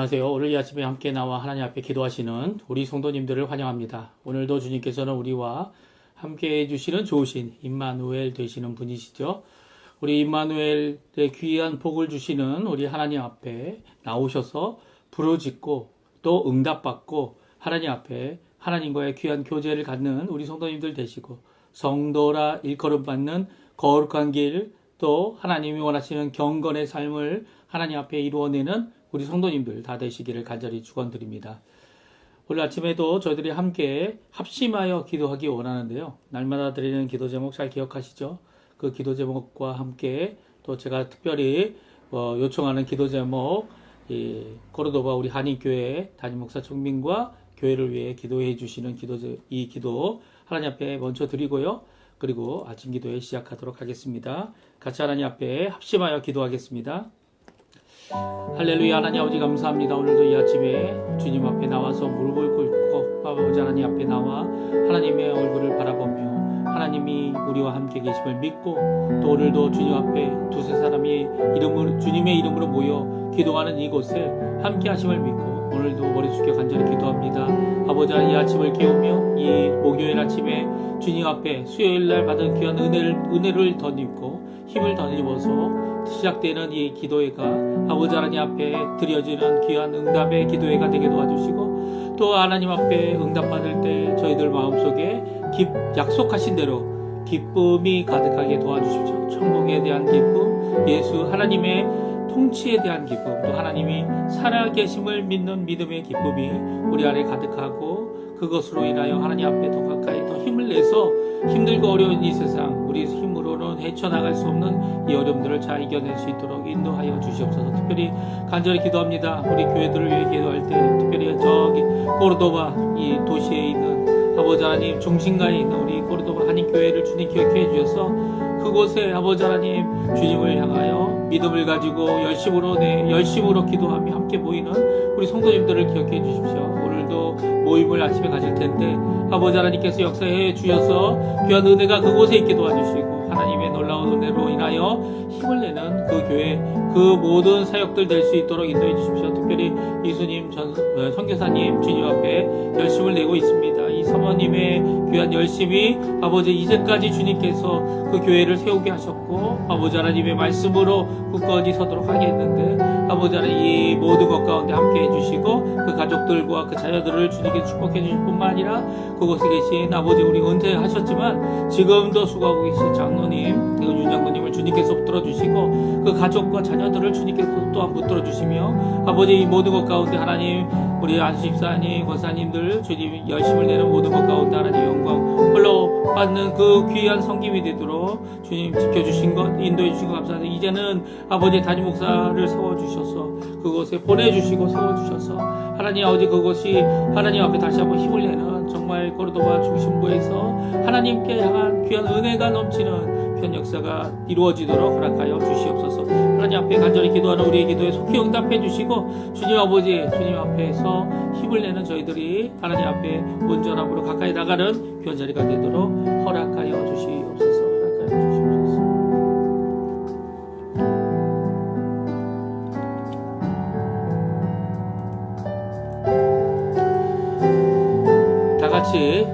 안녕하세요. 오늘 이 아침에 함께 나와 하나님 앞에 기도하시는 우리 성도님들을 환영합니다. 오늘도 주님께서는 우리와 함께 해주시는 좋으신 임마누엘 되시는 분이시죠. 우리 임마누엘의 귀한 복을 주시는 우리 하나님 앞에 나오셔서 부르짖고 또 응답받고 하나님 앞에 하나님과의 귀한 교제를 갖는 우리 성도님들 되시고 성도라 일컬음 받는 거룩한 길 또 하나님이 원하시는 경건의 삶을 하나님 앞에 이루어내는 우리 성도님들 다 되시기를 간절히 축원드립니다. 오늘 아침에도 저희들이 함께 합심하여 기도하기 원하는데요. 날마다 드리는 기도 제목 잘 기억하시죠? 그 기도 제목과 함께 또 제가 특별히 요청하는 기도 제목 코르도바 우리 한인교회 담임 목사 청민과 교회를 위해 기도해 주시는 이 기도 하나님 앞에 먼저 드리고요. 그리고 아침 기도에 시작하도록 하겠습니다. 같이 하나님 앞에 합심하여 기도하겠습니다. 할렐루야. 하나님 아버지 감사합니다. 오늘도 이 아침에 주님 앞에 나와서 무릎을 꿇고 아버지 하나님 앞에 나와 하나님의 얼굴을 바라보며 하나님이 우리와 함께 계심을 믿고 또 오늘도 주님 앞에 두세 사람이 주님의 이름으로 모여 기도하는 이곳에 함께 하심을 믿고 오늘도 머리 숙여 간절히 기도합니다. 아버지 이 아침을 깨우며 이 목요일 아침에 주님 앞에 수요일날 받은 귀한 은혜를 덧입고 힘을 덧입어서 시작되는 이 기도회가 아버지 하나님 앞에 드려지는 귀한 응답의 기도회가 되게 도와주시고 또 하나님 앞에 응답받을 때 저희들 마음속에 약속하신 대로 기쁨이 가득하게 도와주십시오. 천국에 대한 기쁨, 예수 하나님의 통치에 대한 기쁨, 또 하나님이 살아계심을 믿는 믿음의 기쁨이 우리 안에 가득하고 그것으로 인하여 하나님 앞에 더 가까이 더 힘을 내서 힘들고 어려운 이 세상 우리 힘으로는 헤쳐나갈 수 없는 이 어려움들을 잘 이겨낼 수 있도록 인도하여 주시옵소서. 특별히 간절히 기도합니다. 우리 교회들을 위해 기도할 때 특별히 저기 코르도바 이 도시에 있는 아버지 하나님 중심가에 있는 우리 코르도바 한인교회를 주님 기억해 주셔서 그곳에 아버지 하나님 주님을 향하여 믿음을 가지고 열심으로 기도하며 함께 모이는 우리 성도님들을 기억해 주십시오. 오늘도 모임을 아침에 가질 텐데 아버지 하나님께서 역사해 주셔서 귀한 은혜가 그곳에 있게 도와주시고 하나님의 놀라운 은혜로 인하여 힘을 내는 그 교회 그 모든 사역들 될 수 있도록 인도해 주십시오. 특별히 이수님 선교사님 주님 앞에 열심을 내고 있습니다. 이 사모님의 귀한 열심이 아버지 이제까지 주님께서 그 교회를 세우게 하셨고 아버지 하나님의 말씀으로 굳건히 서도록 하게 했는데 아버지 하나님 이 모든 것 가운데 함께 해주시고 그 가족들과 그 자녀들을 주님께 축복해 주실 뿐만 아니라 그곳에 계신 아버지 우리 은퇴하셨지만 지금도 수고하고 계신 장로님 그리고 윤장로님을 주님께서 붙들어 주시고 그 가족과 자녀들을 주님께서 또한 붙들어 주시며 아버지 이 모든 것 가운데 하나님 우리 안수집사님 권사님들 주님 열심을 내는 모든 것 가운데 하나님 영광 홀로 받는 그 귀한 성김이 되도록 주님 지켜주신 것 인도해 주신 것 감사합니다. 이제는 아버지 담임 목사를 세워주셔서 그곳에 보내주시고 세워주셔서 하나님 아버지 그곳이 하나님 앞에 다시 한번 힘을 내는 정말 코르도바 중심부에서 하나님께 향한 귀한 은혜가 넘치는 귀한 역사가 이루어지도록 허락하여 주시옵소서. 하나님 앞에 간절히 기도하는 우리의 기도에 속히 응답해 주시고 주님 아버지 주님 앞에서 힘을 내는 저희들이 하나님 앞에 온전함으로 가까이 나가는 귀한 자리가 되도록 허락하여 주시옵소서. 허락하여 주시옵소서. 다 같이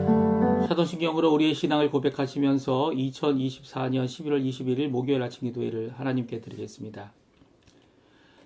사도신경으로 우리의 신앙을 고백하시면서 2024년 11월 21일 목요일 아침 기도회를 하나님께 드리겠습니다.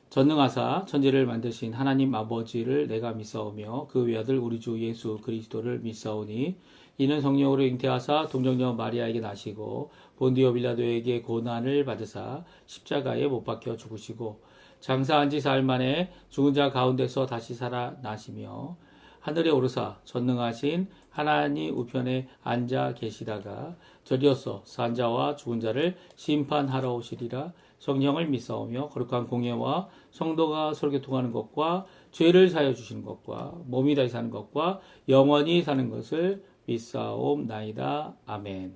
전능하사 천지를 만드신 하나님 아버지를 내가 믿사오며 그 외아들 우리 주 예수 그리스도를 믿사오니 이는 성령으로 잉태하사 동정녀 마리아에게 나시고 본디오 빌라도에게 고난을 받으사 십자가에 못 박혀 죽으시고 장사한 지 사흘 만에 죽은 자 가운데서 다시 살아나시며 하늘에 오르사 전능하신 하나님 우편에 앉아 계시다가 저리어서 산 자와 죽은 자를 심판하러 오시리라. 성령을 믿사오며 거룩한 공예와 성도가 서로 교통하는 것과 죄를 사하여 주시는 것과 몸이 다시 사는 것과 영원히 사는 것을 믿사옵나이다. 아멘.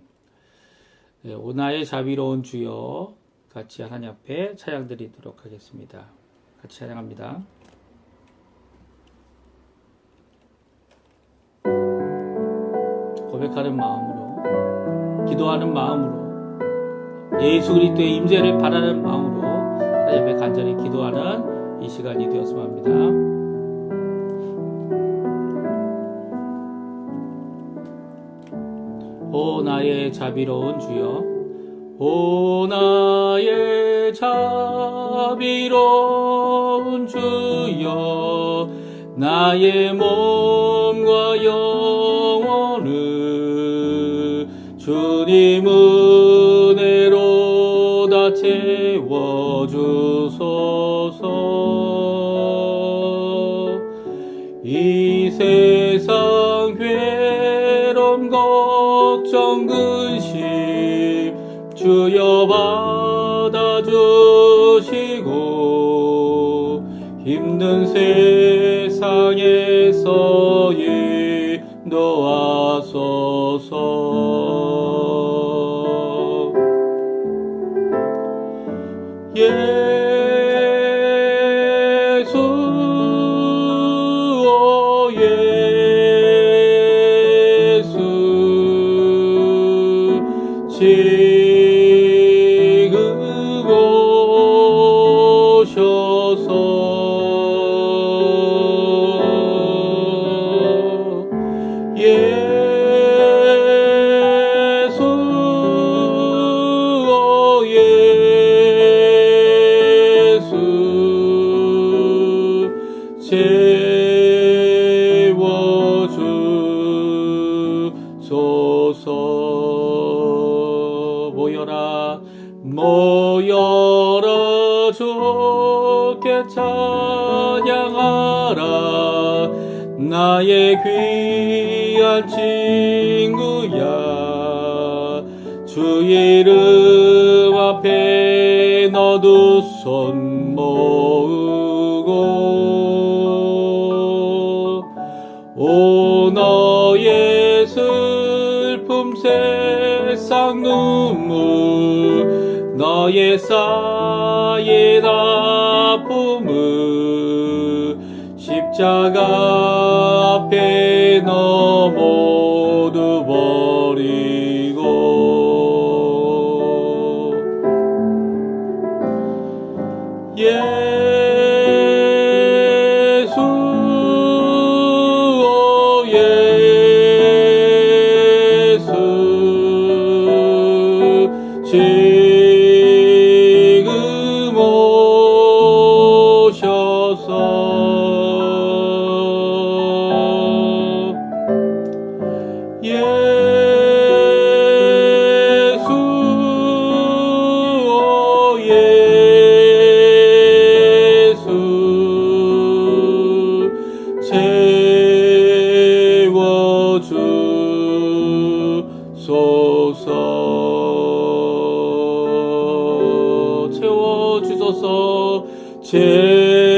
네, 오나의 자비로운 주여 같이 하나님 앞에 찬양 드리도록 하겠습니다. 같이 찬양합니다. 고백하는 마음으로 기도하는 마음으로 예수 그리스도의 임재를 바라는 마음으로 하나님 앞에 간절히 기도하는 이 시간이 되었으면 합니다. 오 나의 자비로운 주여, 오 나의 자비로운 주여, 나의 몸과 영혼을 주님 은혜로 다 채워주소서. 이 세상 괴로움 걱정 근심 주여 받아주시고, 힘든 세상에서 인도하소서. 예수, 오 예수, 지금 오셔서 예수, 오 예수, 채워주소서. 모여라 모여라 주께 찬양하라. 나의 귀한 친구야, 주 이름 앞에 너 두 손 모으고, 오 너의 슬픔 세상 눈물, 너의 쌓인 아픔을 십자가 앞에 너 모두 버리고, 예수, 오 예수, 지금 오셔서 예수, 오 예수, 채워주소서. 채워주소서. 채워주소서.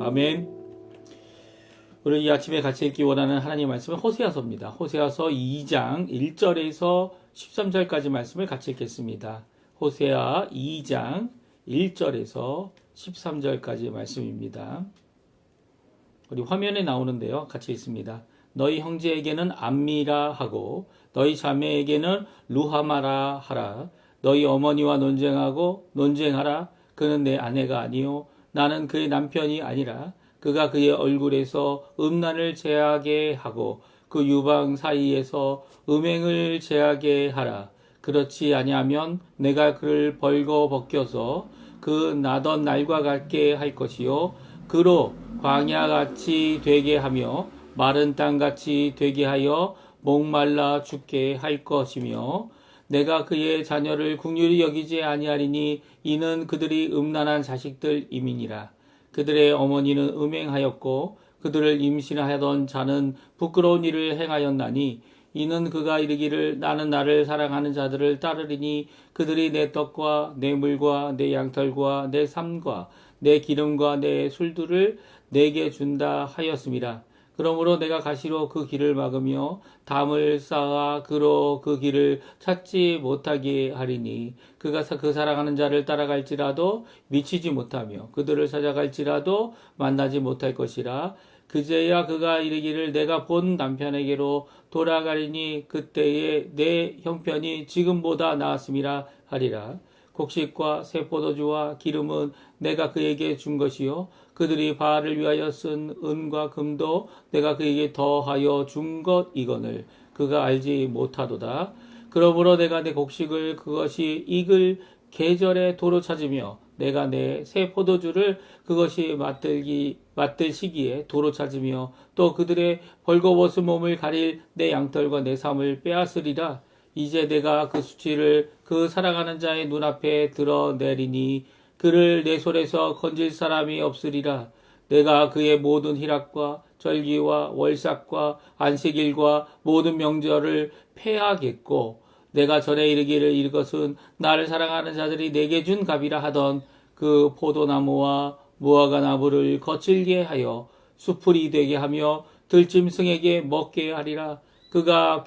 아멘. 우리 이 아침에 같이 읽기 원하는 하나님 말씀은 호세아서입니다. 호세아서 2장 1절에서 13절까지 말씀을 같이 읽겠습니다. 호세아 2장 1절에서 13절까지 말씀입니다. 우리 화면에 나오는데요. 같이 읽습니다. 너희 형제에게는 암미라 하고 너희 자매에게는 루하마라 하라. 너희 어머니와 논쟁하라. 그는 내 아내가 아니요 나는 그의 남편이 아니라 그가 그의 얼굴에서 음란을 제하게 하고 그 유방 사이에서 음행을 제하게 하라. 그렇지 아니하면 내가 그를 벌거 벗겨서 그 나던 날과 같게 할 것이요 그로 광야같이 되게 하며 마른 땅같이 되게 하여 목말라 죽게 할 것이며, 내가 그의 자녀를 긍휼히 여기지 아니하리니 이는 그들이 음란한 자식들임이니라. 그들의 어머니는 음행하였고 그들을 임신하던 자는 부끄러운 일을 행하였나니 이는 그가 이르기를 나는 나를 사랑하는 자들을 따르리니 그들이 내 떡과 내 물과 내 양털과 내 삶과 내 기름과 내 술들을 내게 준다 하였음이라. 그러므로 내가 가시로 그 길을 막으며 담을 쌓아 그로 그 길을 찾지 못하게 하리니 그가 그 사랑하는 자를 따라갈지라도 미치지 못하며 그들을 찾아갈지라도 만나지 못할 것이라. 그제야 그가 이르기를 내가 본 남편에게로 돌아가리니 그때에 내 형편이 지금보다 나았음이라 하리라. 곡식과 새 포도주와 기름은 내가 그에게 준 것이요 그들이 바알을 위하여 쓴 은과 금도 내가 그에게 더하여 준 것이거늘 그가 알지 못하도다. 그러므로 내가 내 곡식을 그것이 익을 계절에 도로 찾으며 내가 내 새 포도주를 그것이 맞들 시기에 도로 찾으며 또 그들의 벌거벗은 몸을 가릴 내 양털과 내 삶을 빼앗으리라. 이제 내가 그 수치를 그 사랑하는 자의 눈앞에 드러내리니 그를 내 손에서 건질 사람이 없으리라. 내가 그의 모든 희락과 절기와 월삭과 안식일과 모든 명절을 폐하겠고 내가 전에 이르기를 이것은 나를 사랑하는 자들이 내게 준 값이라 하던 그 포도나무와 무화과 나무를 거칠게 하여 수풀이 되게 하며 들짐승에게 먹게 하리라. 그가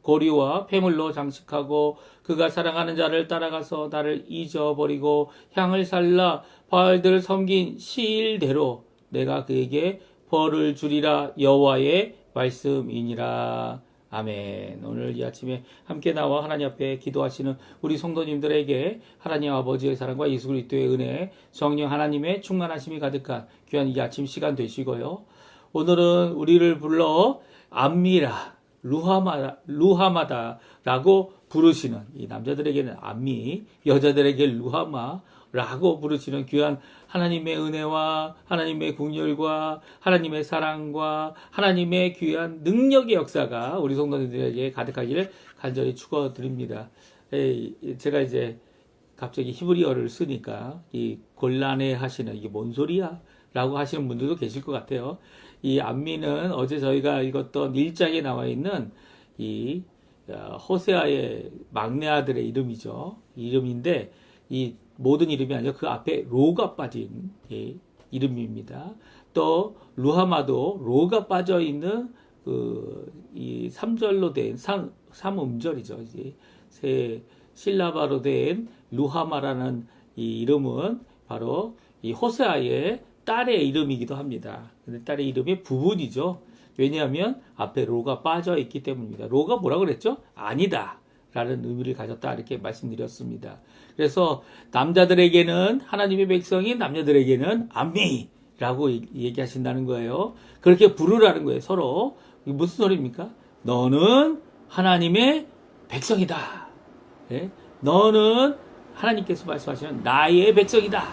고리와 폐물로 장식하고 그가 사랑하는 자를 따라가서 나를 잊어버리고 향을 살라 바알들을 섬긴 시일대로 내가 그에게 벌을 주리라. 여호와의 말씀이니라. 아멘. 오늘 이 아침에 함께 나와 하나님 앞에 기도하시는 우리 성도님들에게 하나님 아버지의 사랑과 예수 그리스도의 은혜, 성령 하나님의 충만하심이 가득한 귀한 이 아침 시간 되시고요. 오늘은 우리를 불러 암미라, 루하마다라고 부르시는 이 남자들에게는 암미, 여자들에게 루하마라고 부르시는 귀한 하나님의 은혜와 하나님의 국률과 하나님의 사랑과 하나님의 귀한 능력의 역사가 우리 성도님들에게 가득하기를 간절히 축원드립니다. 제가 이제 갑자기 히브리어를 쓰니까 이 곤란해 하시는 이게 뭔 소리야? 라고 하시는 분들도 계실 것 같아요. 이 암미는 어제 저희가 읽었던 1장에 나와 있는 이 호세아의 막내 아들의 이름이죠. 이름인데 이 모든 이름이 아니라 그 앞에 로가 빠진 이름입니다. 또 루하마도 로가 빠져 있는 이 3절로 된 3음절이죠. 세 실라바로 된 루하마라는 이 이름은 바로 이 호세아의 딸의 이름이기도 합니다. 근데 딸의 이름이 부분이죠. 왜냐하면 앞에 로가 빠져 있기 때문입니다. 로가 뭐라 그랬죠? 아니다 라는 의미를 가졌다 이렇게 말씀드렸습니다. 그래서 남자들에게는 하나님의 백성인 남자들에게는 암미라고 얘기하신다는 거예요. 그렇게 부르라는 거예요. 서로. 이게 무슨 소리입니까? 너는 하나님의 백성이다. 네? 너는 하나님께서 말씀하시는 나의 백성이다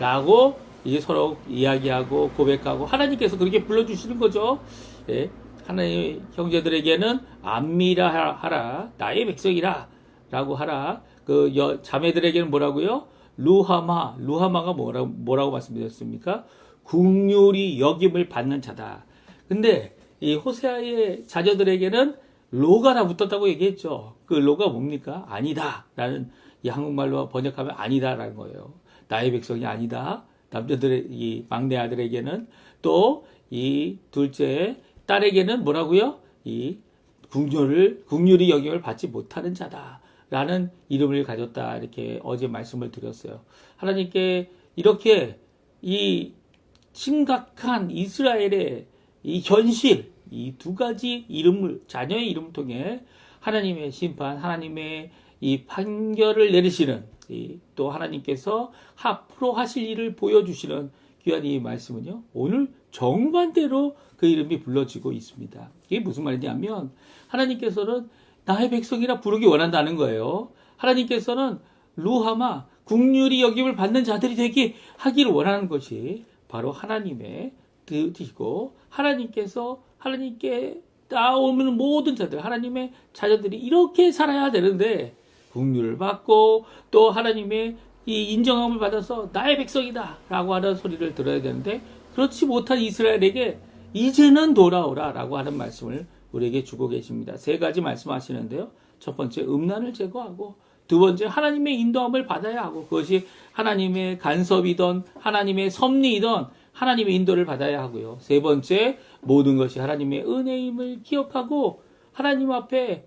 라고 이제 서로 이야기하고 고백하고 하나님께서 그렇게 불러주시는 거죠. 네? 하나님 형제들에게는 암미라 하라, 나의 백성이라 라고 하라. 그 자매들에게는 뭐라고요? 루하마가 뭐라고 말씀드렸습니까? 긍휼히 여김을 받는 자다. 근데 이 호세아의 자녀들에게는 로가라 붙었다고 얘기했죠. 그 로가 뭡니까? 아니다 라는 이 한국말로 번역하면 아니다 라는 거예요. 나의 백성이 아니다. 남자들의 이 막내 아들에게는 또 이 둘째 딸에게는 뭐라고요? 이 긍휼히 여김을 받지 못하는 자다라는 이름을 가졌다 이렇게 어제 말씀을 드렸어요. 하나님께 이렇게 이 심각한 이스라엘의 이 현실 이 두 가지 이름을 자녀의 이름을 통해 하나님의 심판, 하나님의 이 판결을 내리시는 또 하나님께서 앞으로 하실 일을 보여주시는 귀한 이 말씀은요. 오늘 정반대로 그 이름이 불러지고 있습니다. 이게 무슨 말이냐면 하나님께서는 나의 백성이라 부르기 원한다는 거예요. 하나님께서는 루하마, 긍휼히 여김을 받는 자들이 되게 하기를 원하는 것이 바로 하나님의 뜻이고 하나님께 나오는 모든 자들, 하나님의 자녀들이 이렇게 살아야 되는데 긍휼을 받고 또 하나님의 이 인정함을 받아서 나의 백성이다 라고 하는 소리를 들어야 되는데 그렇지 못한 이스라엘에게 이제는 돌아오라 라고 하는 말씀을 우리에게 주고 계십니다. 세 가지 말씀하시는데요. 첫 번째 음란을 제거하고 두 번째 하나님의 인도함을 받아야 하고 그것이 하나님의 간섭이든 하나님의 섭리이든 하나님의 인도를 받아야 하고요. 세 번째 모든 것이 하나님의 은혜임을 기억하고 하나님 앞에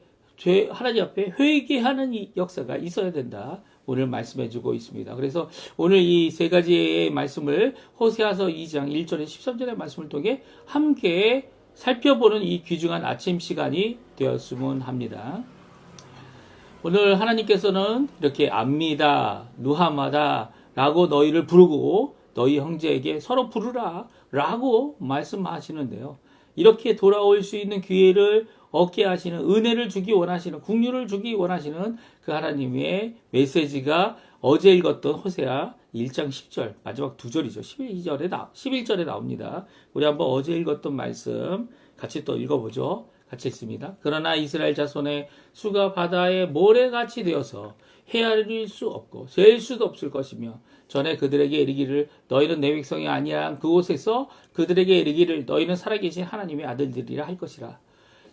회개하는 이 역사가 있어야 된다. 오늘 말씀해주고 있습니다. 그래서 오늘 이 세 가지의 말씀을 호세아서 2장 1절에 13절의 말씀을 통해 함께 살펴보는 이 귀중한 아침 시간이 되었으면 합니다. 오늘 하나님께서는 이렇게 압니다, 누하마다 라고 너희를 부르고 너희 형제에게 서로 부르라 라고 말씀하시는데요. 이렇게 돌아올 수 있는 기회를 얻게 하시는, 은혜를 주기 원하시는, 긍휼을 주기 원하시는 그 하나님의 메시지가 어제 읽었던 호세아 1장 10절, 마지막 두 절이죠. 11절에 나옵니다. 우리 한번 어제 읽었던 말씀 같이 또 읽어보죠. 같이 읽습니다. 그러나 이스라엘 자손의 수가 바다의 모래같이 되어서 헤아릴 수 없고 잴 수도 없을 것이며, 전에 그들에게 이르기를 너희는 내 백성이 아니한 그곳에서 그들에게 이르기를 너희는 살아계신 하나님의 아들들이라 할 것이라.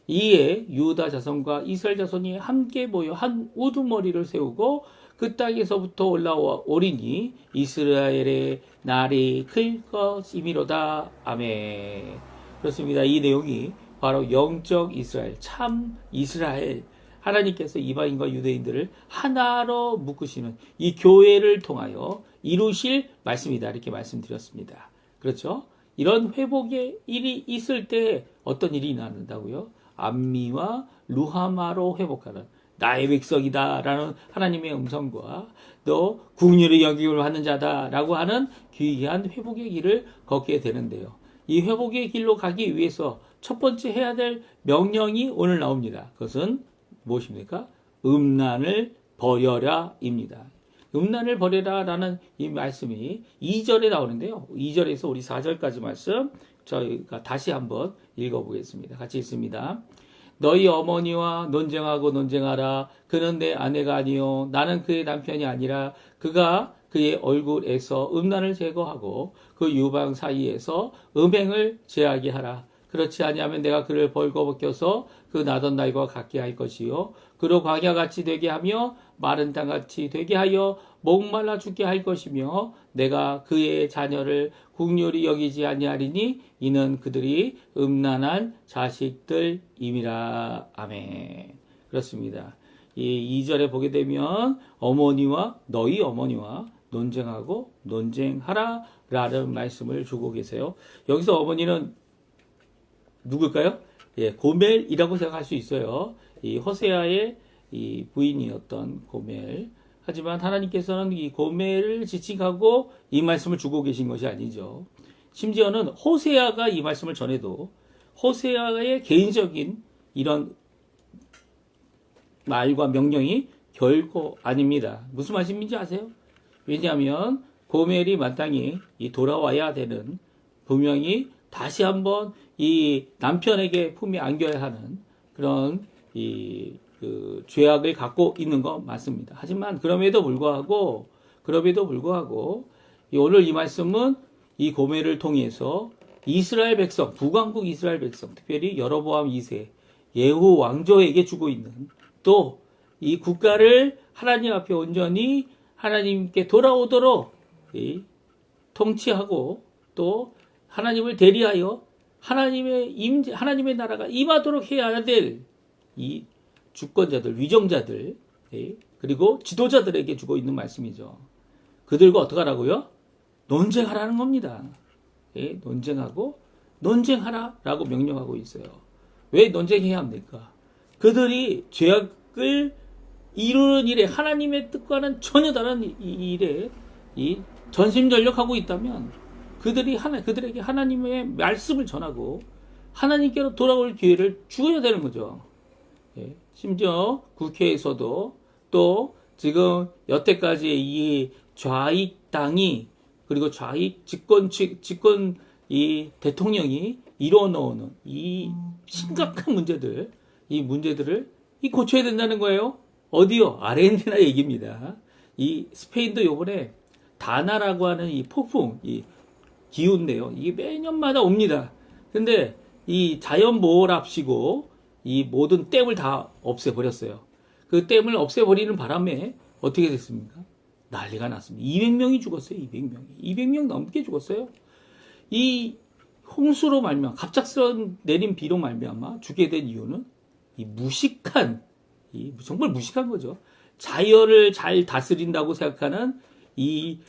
이에 유다 자손과 이스라엘 자손이 함께 모여 한 우두머리를 세우고 그 땅에서부터 올라오리니 이스라엘의 날이 클 것이미로다. 아멘. 그렇습니다. 이 내용이 바로 영적 이스라엘, 참 이스라엘, 하나님께서 이방인과 유대인들을 하나로 묶으시는 이 교회를 통하여 이루실 말씀이다, 이렇게 말씀드렸습니다. 그렇죠? 이런 회복의 일이 있을 때 어떤 일이 일어난다고요? 암미와 루하마로 회복하는 나의 백성이다 라는 하나님의 음성과 또 긍휼의 영광을 받는 자다 라고 하는 귀한 회복의 길을 걷게 되는데요. 이 회복의 길로 가기 위해서 첫 번째 해야 될 명령이 오늘 나옵니다. 그것은 무엇입니까? 음란을 버려라 입니다. 음란을 버려라 라는 이 말씀이 2절에 나오는데요. 2절에서 우리 4절까지 말씀 저희가 다시 한번 읽어보겠습니다. 같이 읽습니다. 너희 어머니와 논쟁하라. 그는 내 아내가 아니요 나는 그의 남편이 아니라 그가 그의 얼굴에서 음란을 제거하고 그 유방 사이에서 음행을 제하게 하라. 그렇지 아니하면 내가 그를 벌거벗겨서 그 나던 날과 같게 할 것이요 그로 광야같이 되게 하며 마른 땅같이 되게 하여 목말라 죽게 할 것이며, 내가 그의 자녀를 긍휼히 여기지 아니하리니 이는 그들이 음란한 자식들임이라. 아멘. 그렇습니다. 이 2절에 보게 되면 너희 어머니와 논쟁하라 라는 말씀을 주고 계세요. 여기서 어머니는 누굴까요? 고멜이라고 생각할 수 있어요. 이 호세아의 이 부인이었던 고멜. 하지만 하나님께서는 이 고멜을 지칭하고 이 말씀을 주고 계신 것이 아니죠. 심지어는 호세아가 이 말씀을 전해도 호세아의 개인적인 이런 말과 명령이 결코 아닙니다. 무슨 말씀인지 아세요? 왜냐하면 고멜이 마땅히 돌아와야 되는, 분명히 다시 한번 이 남편에게 품에 안겨야 하는 그런 그 죄악을 갖고 있는 거 맞습니다. 하지만 그럼에도 불구하고 오늘 이 말씀은 이 고멜을 통해서 이스라엘 백성, 북왕국 이스라엘 백성, 특별히 여로보암 2세 예후 왕조에게 주고 있는, 또 이 국가를 하나님 앞에 온전히 하나님께 돌아오도록 통치하고 또 하나님을 대리하여 하나님의 나라가 임하도록 해야 될 이 주권자들, 위정자들, 그리고 지도자들에게 주고 있는 말씀이죠. 그들과 어떻게 하라고요? 논쟁하라는 겁니다. 논쟁하라라고 명령하고 있어요. 왜 논쟁해야 합니까? 그들이 죄악을 이루는 일에, 하나님의 뜻과는 전혀 다른 이 일에 전심전력하고 있다면 그들에게 하나님의 말씀을 전하고 하나님께로 돌아올 기회를 주어야 되는 거죠. 심지어 국회에서도 또 지금 여태까지의 이 좌익 당이, 그리고 좌익 집권 이 대통령이 이뤄놓는 이 심각한 문제들, 이 문제들을 고쳐야 된다는 거예요. 어디요? 아르헨티나 얘기입니다. 이 스페인도 요번에 다나라고 하는 이 폭풍, 이 기후인데요. 이게 매년마다 옵니다. 근데 이 자연보호랍시고 이 모든 댐을 다 없애버렸어요. 그 댐을 없애버리는 바람에 어떻게 됐습니까? 난리가 났습니다. 200명이 죽었어요. 200명 넘게 죽었어요. 이 홍수로 말미암아, 갑작스러운 내린 비로 말미암아 죽게 된 이유는 정말 무식한 거죠. 자연을 잘 다스린다고 생각하는 이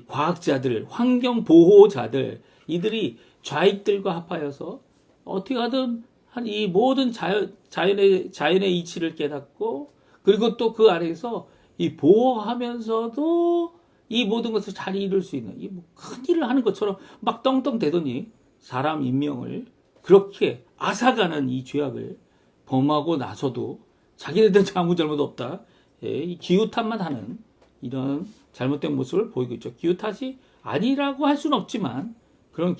과학자들, 환경보호자들, 이들이 좌익들과 합하여서 어떻게 하든 이 모든 자연의 이치를 깨닫고 그리고 또 그 아래에서 이 보호하면서도 이 모든 것을 잘 이룰 수 있는 이 큰 일을 하는 것처럼 막 떵떵대더니 사람 인명을 그렇게 앗아가는 이 죄악을 범하고 나서도 자기네들은 아무 잘못 없다. 예, 이 기웃함만 하는 이런 잘못된 모습을 보이고 있죠. 기웃탓이 아니라고 할 수는 없지만 그런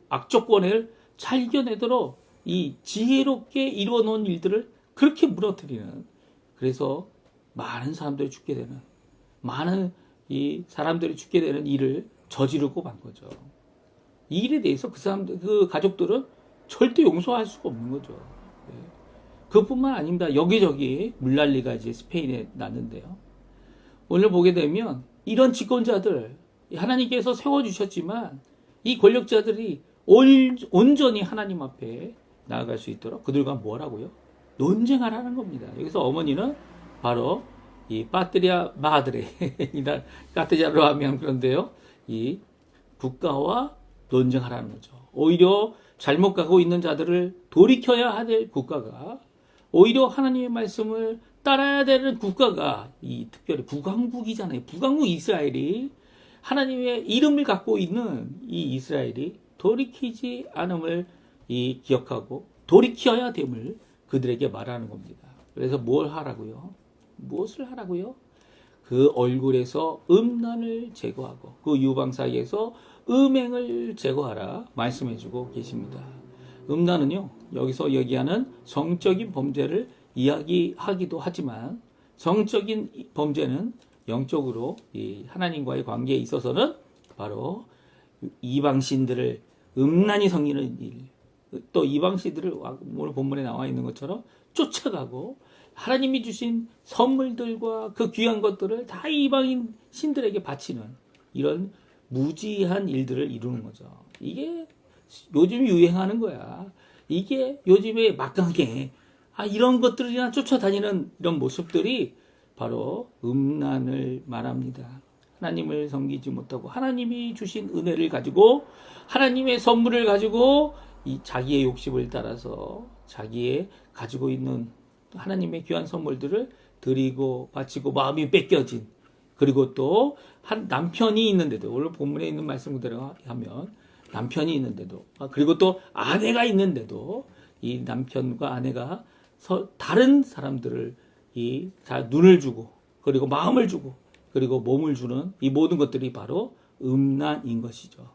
악조건을 잘 이겨내도록 이 지혜롭게 이루어 놓은 일들을 그렇게 무너뜨리는, 그래서 많은 사람들이 죽게 되는, 많은 이 사람들이 죽게 되는 일을 저지르고 만 거죠. 이 일에 대해서 그 가족들은 절대 용서할 수가 없는 거죠. 예. 그뿐만 아닙니다. 여기저기 물난리가 이제 스페인에 났는데요. 오늘 보게 되면 이런 집권자들, 하나님께서 세워주셨지만 이 권력자들이 온전히 하나님 앞에 나아갈 수 있도록 그들과 뭘 하고요? 논쟁하라는 겁니다. 여기서 어머니는 바로 이 파트리아 마드레, 카테자로 하면 그런데요. 이 국가와 논쟁하라는 거죠. 오히려 잘못 가고 있는 자들을 돌이켜야 될 국가가, 오히려 하나님의 말씀을 따라야 되는 국가가, 이 특별히 북왕국이잖아요. 북왕국 이스라엘이, 하나님의 이름을 갖고 있는 이 이스라엘이 돌이키지 않음을 기억하고 돌이켜야 됨을 그들에게 말하는 겁니다. 그래서 뭘 하라고요? 무엇을 하라고요? 그 얼굴에서 음란을 제거하고 그 유방 사이에서 음행을 제거하라 말씀해주고 계십니다. 음란은요, 여기서 얘기하는 성적인 범죄를 이야기하기도 하지만 성적인 범죄는 영적으로 이 하나님과의 관계에 있어서는 바로 이방신들을 음란히 섬기는 일, 또 이방신들을 오늘 본문에 나와 있는 것처럼 쫓아가고 하나님이 주신 선물들과 그 귀한 것들을 다 이방인 신들에게 바치는 이런 무지한 일들을 이루는 거죠. 이게 요즘 유행하는 거야. 이게 요즘에 막강하게 이런 것들이나 쫓아다니는 이런 모습들이 바로 음란을 말합니다. 하나님을 섬기지 못하고 하나님이 주신 은혜를 가지고 하나님의 선물을 가지고 이 자기의 욕심을 따라서 자기의 가지고 있는 하나님의 귀한 선물들을 드리고 바치고 마음이 뺏겨진, 그리고 또 한 남편이 있는데도, 오늘 본문에 있는 말씀 그대로 하면 남편이 있는데도, 그리고 또 아내가 있는데도 이 남편과 아내가 다른 사람들을 다 눈을 주고 그리고 마음을 주고 그리고 몸을 주는 이 모든 것들이 바로 음란인 것이죠.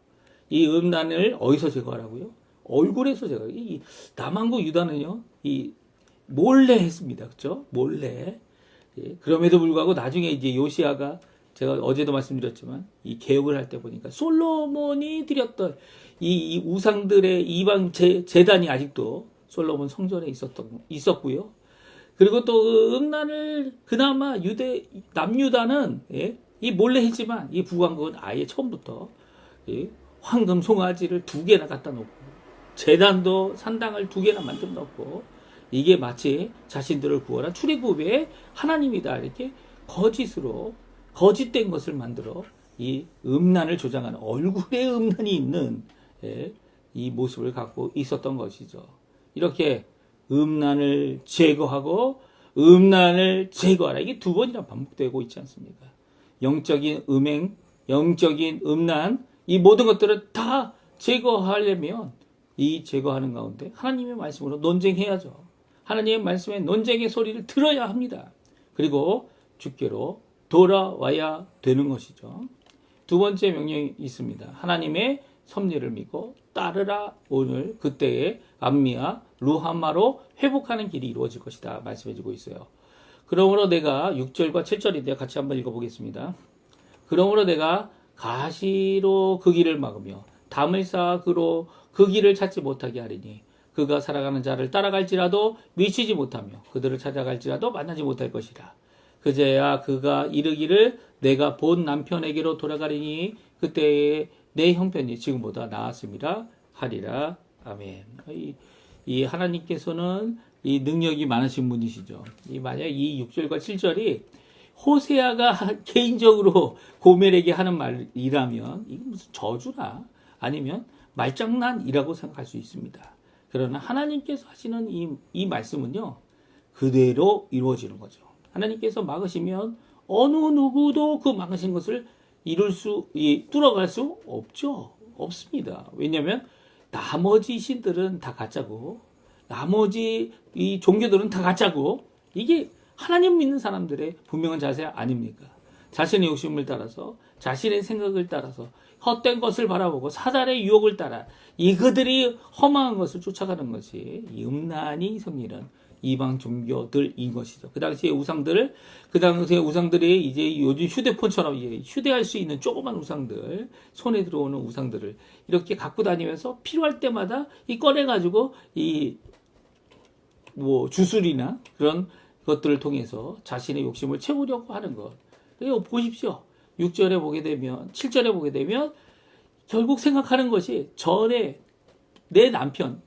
이 음란을 어디서 제거하라고요? 얼굴에서 제거. 이 남한국 유다는요, 이 몰래 했습니다. 그렇죠? 몰래. 예, 그럼에도 불구하고 나중에 이제 요시아가, 제가 어제도 말씀드렸지만 이 개혁을 할 때 보니까 솔로몬이 드렸던 이 우상들의 이방 제단이 아직도 솔로몬 성전에 있었고요. 그리고 또 그 음란을 그나마 남유다는 이 몰래 했지만 이 북왕국은 아예 처음부터 황금 송아지를 2개나 갖다 놓고 제단도 산당을 2개나 만들어 놓고 이게 마치 자신들을 구원한 출애굽의 하나님이다 이렇게 거짓된 것을 만들어 이 음란을 조장하는, 얼굴에 음란이 있는 이 모습을 갖고 있었던 것이죠. 이렇게 음란을 제거하고 음란을 제거하라, 이게 2번이나 반복되고 있지 않습니까? 영적인 음행, 영적인 음란, 이 모든 것들을 다 제거하려면 이 제거하는 가운데 하나님의 말씀으로 논쟁해야죠. 하나님의 말씀에 논쟁의 소리를 들어야 합니다. 그리고 주께로 돌아와야 되는 것이죠. 2번째 명령이 있습니다. 하나님의 섭리를 믿고 따르라. 오늘 그때의 암미와 루하마로 회복하는 길이 이루어질 것이다 말씀해주고 있어요. 그러므로 내가 6절과 7절인데 같이 한번 읽어보겠습니다. 그러므로 내가 가시로 그 길을 막으며 담을 쌓아 그로 그 길을 찾지 못하게 하리니 그가 살아가는 자를 따라갈지라도 미치지 못하며 그들을 찾아갈지라도 만나지 못할 것이라. 그제야 그가 이르기를 내가 본 남편에게로 돌아가리니 그때에 내 형편이 지금보다 나았음이라 하리라. 아멘. 이 하나님께서는 이 능력이 많으신 분이시죠. 만약 이 6절과 7절이 호세아가 개인적으로 고멜에게 하는 말이라면 이게 무슨 저주나 아니면 말장난이라고 생각할 수 있습니다. 그러나 하나님께서 하시는 이 말씀은요, 그대로 이루어지는 거죠. 하나님께서 막으시면 어느 누구도 그 막으신 것을 뚫어갈 수 없죠. 없습니다. 왜냐하면 나머지 신들은 다 가짜고 나머지 이 종교들은 다 가짜고 이게 하나님 믿는 사람들의 분명한 자세 아닙니까? 자신의 욕심을 따라서 자신의 생각을 따라서 헛된 것을 바라보고 사단의 유혹을 따라 이그들이 험한 것을 쫓아가는 것이 이 음란히 섬기는 이방 종교들인 것이죠. 그 당시에 우상들이 이제 요즘 휴대폰처럼 휴대할 수 있는 조그만 우상들, 손에 들어오는 우상들을 이렇게 갖고 다니면서 필요할 때마다 꺼내가지고 주술이나 그런 것들을 통해서 자신의 욕심을 채우려고 하는 것. 그리고 보십시오. 6절에 보게 되면, 7절에 보게 되면 결국 생각하는 것이 전에 내 남편,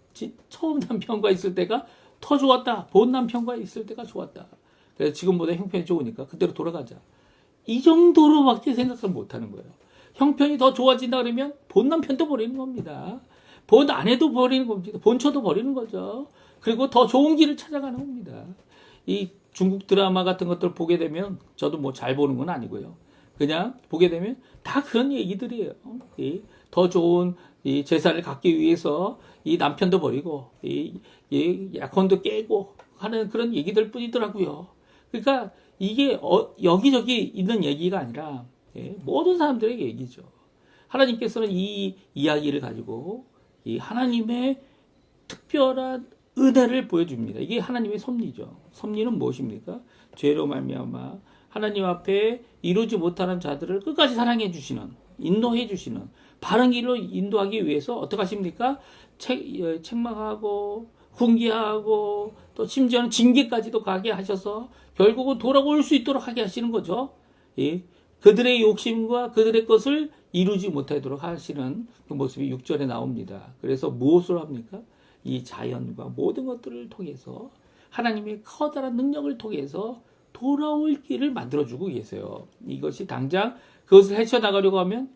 처음 남편과 있을 때가 더 좋았다. 본 남편과 있을 때가 좋았다. 그래서 지금보다 형편이 좋으니까 그대로 돌아가자. 이 정도로밖에 생각을 못하는 거예요. 형편이 더 좋아진다 그러면 본 남편도 버리는 겁니다. 본 아내도 버리는 겁니다. 본처도 버리는 거죠. 그리고 더 좋은 길을 찾아가는 겁니다. 이 중국 드라마 같은 것들 보게 되면 저도 뭐 잘 보는 건 아니고요. 그냥 보게 되면 다 그런 얘기들이에요. 더 좋은 재산을 갖기 위해서 이 남편도 버리고 약혼도 깨고 하는 그런 얘기들 뿐이더라고요. 그러니까 이게 여기저기 있는 얘기가 아니라 모든 사람들의 얘기죠. 하나님께서는 이 이야기를 가지고 이 하나님의 특별한 은혜를 보여줍니다. 이게 하나님의 섭리죠. 섭리는 무엇입니까? 죄로 말미암아 하나님 앞에 이루지 못하는 자들을 끝까지 사랑해 주시는, 인도해 주시는, 바른 길로 인도하기 위해서 어떻게 하십니까? 책망하고 훈계하고 또 심지어는 징계까지도 가게 하셔서 결국은 돌아올 수 있도록 하게 하시는 거죠. 그들의 욕심과 그들의 것을 이루지 못하도록 하시는 그 모습이 6절에 나옵니다. 그래서 무엇을 합니까? 이 자연과 모든 것들을 통해서 하나님의 커다란 능력을 통해서 돌아올 길을 만들어주고 계세요. 이것이 당장 그것을 헤쳐나가려고 하면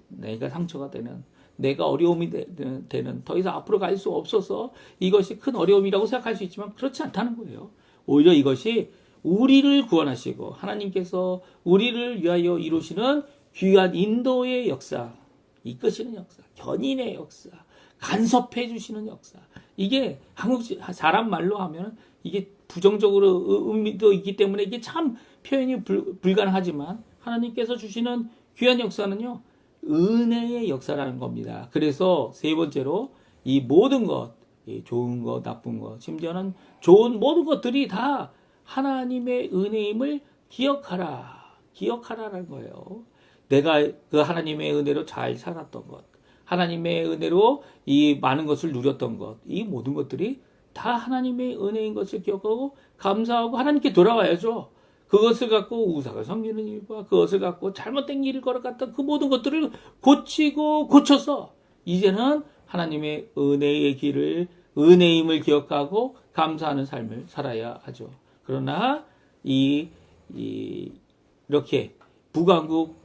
내가 상처가 되는, 내가 어려움이 되는, 더 이상 앞으로 갈 수 없어서 이것이 큰 어려움이라고 생각할 수 있지만 그렇지 않다는 거예요. 오히려 이것이 우리를 구원하시고 하나님께서 우리를 위하여 이루시는 귀한 인도의 역사, 이끄시는 역사, 견인의 역사, 간섭해 주시는 역사. 이게 한국 사람 말로 하면 이게 부정적으로 의미도 있기 때문에 이게 참 표현이 불가능하지만 하나님께서 주시는 귀한 역사는요, 은혜의 역사라는 겁니다. 그래서 세 번째로 이 모든 것, 좋은 것, 나쁜 것, 심지어는 좋은 모든 것들이 다 하나님의 은혜임을 기억하라라는 거예요. 내가 그 하나님의 은혜로 잘 살았던 것, 하나님의 은혜로 이 많은 것을 누렸던 것, 이 모든 것들이 다 하나님의 은혜인 것을 기억하고 감사하고 하나님께 돌아와야죠. 그것을 갖고 우상을 섬기는 일과 그것을 갖고 잘못된 길을 걸어갔던 그 모든 것들을 고쳐서 이제는 하나님의 은혜의 길을, 은혜임을 기억하고 감사하는 삶을 살아야 하죠. 그러나 이렇게 북왕국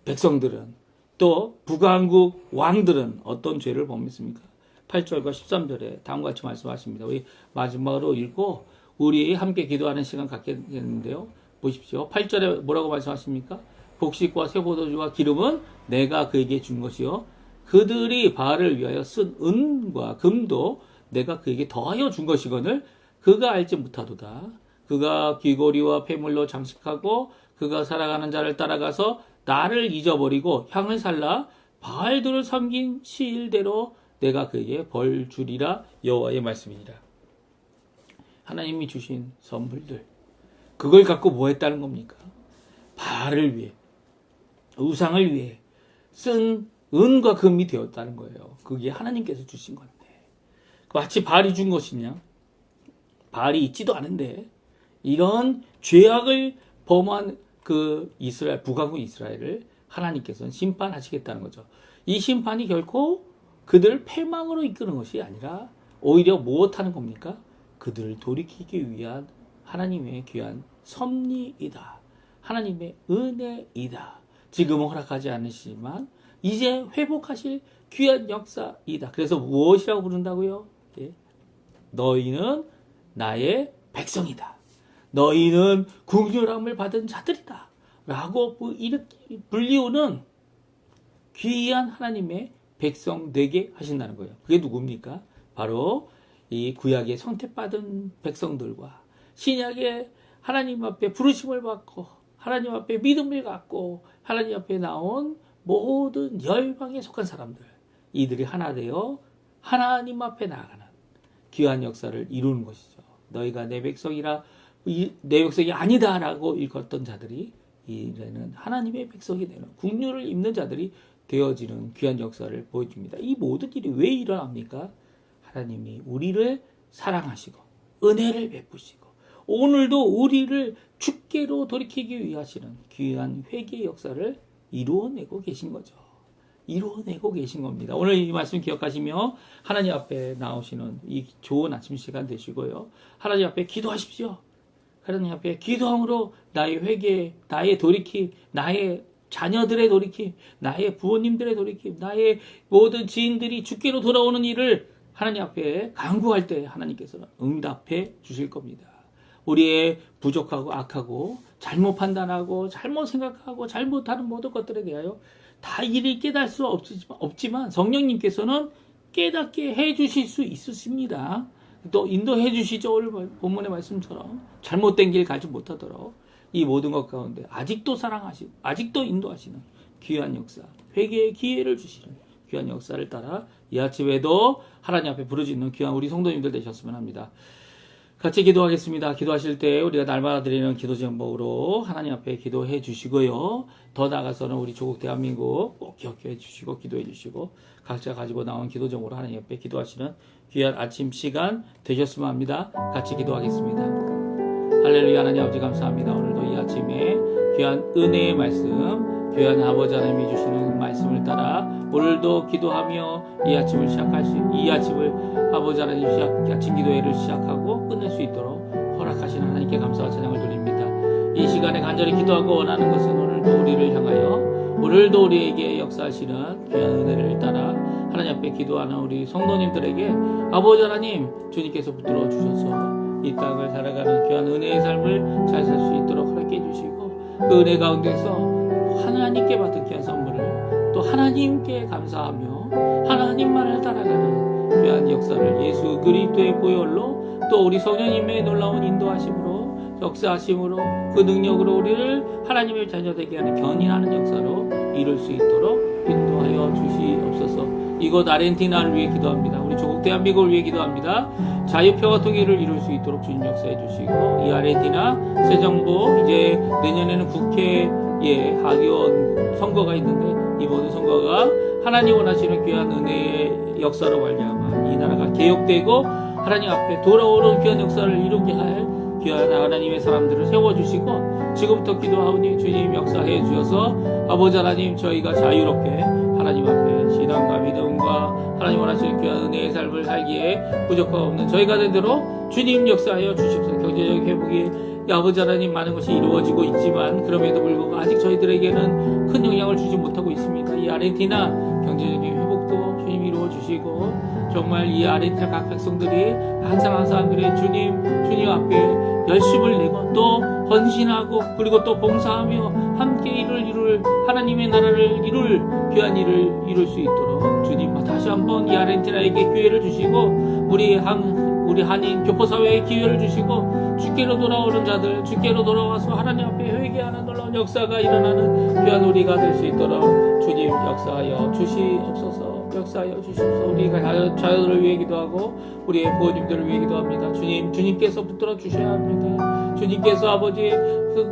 백성들은, 또 북왕국 왕들은 어떤 죄를 범했습니까? 8절과 13절에 다음과 같이 말씀하십니다. 우리 마지막으로 읽고 우리 함께 기도하는 시간 갖겠는데요. 보십시오. 8절에 뭐라고 말씀하십니까? 곡식과 쇠포도주와 기름은 내가 그에게 준 것이요, 그들이 바알을 위하여 쓴 은과 금도 내가 그에게 더하여 준 것이거늘 그가 알지 못하도다. 그가 귀고리와 폐물로 장식하고 그가 살아가는 자를 따라가서 나를 잊어버리고 향을 살라 바알들을 섬긴 시일대로 내가 그에게 벌 주리라. 여호와의 말씀이니라. 하나님이 주신 선물들, 그걸 갖고 뭐 했다는 겁니까? 바알을 위해, 우상을 위해 쓴 은과 금이 되었다는 거예요. 그게 하나님께서 주신 건데, 마치 바알이 준 것이냐? 바알이 있지도 않은데 이런 죄악을 범한 그 북왕국 이스라엘을 하나님께서는 심판하시겠다는 거죠. 이 심판이 결코 그들을 패망으로 이끄는 것이 아니라 오히려 무엇하는 겁니까? 그들을 돌이키기 위한 하나님의 귀한 섭리이다. 하나님의 은혜이다. 지금은 허락하지 않으시지만 이제 회복하실 귀한 역사이다. 그래서 무엇이라고 부른다고요? 너희는 나의 백성이다. 너희는 긍휼함을 받은 자들이다 라고 이렇게 불리우는 귀한 하나님의 백성 되게 하신다는 거예요. 그게 누굽니까? 바로 이 구약의 선택받은 백성들과 신약의 하나님 앞에 부르심을 받고 하나님 앞에 믿음을 갖고 하나님 앞에 나온 모든 열방에 속한 사람들, 이들이 하나 되어 하나님 앞에 나아가는 귀한 역사를 이루는 것이죠. 너희가 내 백성이라 내 백성이 아니다라고 읽었던 자들이 이제는 하나님의 백성이 되는 국류를 입는 자들이 되어지는 귀한 역사를 보여줍니다. 이 모든 일이 왜 일어납니까? 하나님이 우리를 사랑하시고 은혜를 베푸시고 오늘도 우리를 주께로 돌이키기 위하시는 귀한 회개의 역사를 이루어내고 계신 거죠. 이루어내고 계신 겁니다. 오늘 이 말씀 기억하시며 하나님 앞에 나오시는 이 좋은 아침 시간 되시고요. 하나님 앞에 기도하십시오. 하나님 앞에 기도함으로 나의 회개, 나의 돌이킴, 나의 자녀들의 돌이킴, 나의 부모님들의 돌이킴, 나의 모든 지인들이 주께로 돌아오는 일을 하나님 앞에 간구할 때 하나님께서는 응답해 주실 겁니다. 우리의 부족하고 악하고 잘못 판단하고 잘못 생각하고 잘못하는 모든 것들에 대하여 다 일일이 깨달을 수 없지만 성령님께서는 깨닫게 해주실 수 있으십니다. 또 인도해 주시죠. 오늘 본문의 말씀처럼 잘못된 길 가지 못하도록 이 모든 것 가운데 아직도 사랑하시고 아직도 인도하시는 귀한 역사, 회개의 기회를 주시는 귀한 역사를 따라 이 아침에도 하나님 앞에 부르짖는 귀한 우리 성도님들 되셨으면 합니다. 같이 기도하겠습니다. 기도하실 때 우리가 날마다 드리는 기도 제목으로 하나님 앞에 기도해 주시고요. 더 나아가서는 우리 조국 대한민국 꼭 기억해 주시고 기도해 주시고 각자 가지고 나온 기도 제목으로 하나님 앞에 기도하시는 귀한 아침 시간 되셨으면 합니다. 같이 기도하겠습니다. 할렐루야. 하나님 아버지 감사합니다. 오늘도 이 아침에 귀한 은혜의 말씀, 귀한 아버지 하나님이 주시는 말씀을 따라 오늘도 기도하며 이 아침을 아버지 하나님 아침 기도회를 시작하고 끝낼 수 있도록 허락하신 하나님께 감사와 찬양을 드립니다. 이 시간에 간절히 기도하고 원하는 것은 오늘도 우리를 향하여 오늘도 우리에게 역사하시는 귀한 은혜를 따라 하나님 앞에 기도하는 우리 성도님들에게 아버지 하나님 주님께서 붙들어 주셔서 이 땅을 살아가는 귀한 은혜의 삶을 잘 살 수 있도록 허락해 주시고 그 은혜 가운데서 하나님께 받은 귀한 선물을 또 하나님께 감사하며 하나님만을 따라가는 귀한 역사를 예수 그리스도의 보혈로 또 우리 성령님의 놀라운 인도하심으로 역사하심으로 그 능력으로 우리를 하나님의 자녀 되게 하는 견인하는 역사로 이룰 수 있도록 인도하여 주시옵소서. 이곳 아르헨티나를 위해 기도합니다. 우리 조국 대한민국을 위해 기도합니다. 자유평화 통일을 이룰 수 있도록 주님 역사해 주시고 이 아르헨티나 새 정부 이제 내년에는 국회에 하기원 선거가 있는데 이 모든 선거가 하나님 원하시는 귀한 은혜의 역사로 말미암아 이 나라가 개혁되고 하나님 앞에 돌아오는 귀한 역사를 이루게 할 귀한 하나님의 사람들을 세워주시고 지금부터 기도하오니 주님 역사해 주셔서 아버지 하나님 저희가 자유롭게 하나님 앞에 신앙과 믿음과 하나님 원하시는 귀한 은혜의 삶을 살기에 부족함 없는 저희가 되도록 주님 역사하여 주십시오. 경제적 회복이 아버지 하나님 많은 것이 이루어지고 있지만 그럼에도 불구하고 아직 저희들에게는 큰 영향을 주지 못하고 있습니다. 이 아르헨티나 경제적인 회복도 주님 이루어 주시고 정말 이 아르헨티나 각 백성들이 한 사람 한 사람들의 주님 앞에 열심을 내고 또 헌신하고 그리고 또 봉사하며 함께 이룰 하나님의 나라를 이룰 귀한 일을 이룰 수 있도록 주님 다시 한번 이 아르헨티나에게 기회를 주시고 우리 한인 교포사회에 기회를 주시고 주께로 돌아오는 자들 주께로 돌아와서 하나님 앞에 회개하는 놀라운 역사가 일어나는 귀한 우리가 될 수 있도록 주님 역사하여 주시옵소서. 역사하여 주시옵소서. 우리가 자녀들을 위해 기도하고 우리의 부모님들을 위해 기도합니다. 주님께서 붙들어 주셔야 합니다. 주님께서 아버지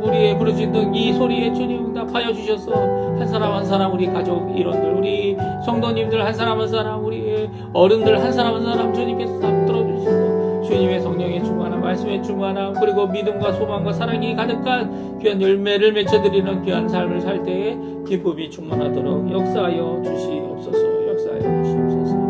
우리의 부르짖는 이 소리에 주님 응답하여 주셔서 한 사람 한 사람 우리 가족 일원들 우리 성도님들 한 사람 한 사람 우리의 어른들 한 사람 한 사람 주님께서 다 붙들어 주시고 주님의 성령의 충만함 말씀의 충만함 그리고 믿음과 소망과 사랑이 가득한 귀한 열매를 맺혀드리는 귀한 삶을 살 때에 기쁨이 충만하도록 역사하여 주시옵소서. 역사하여 주시옵소서.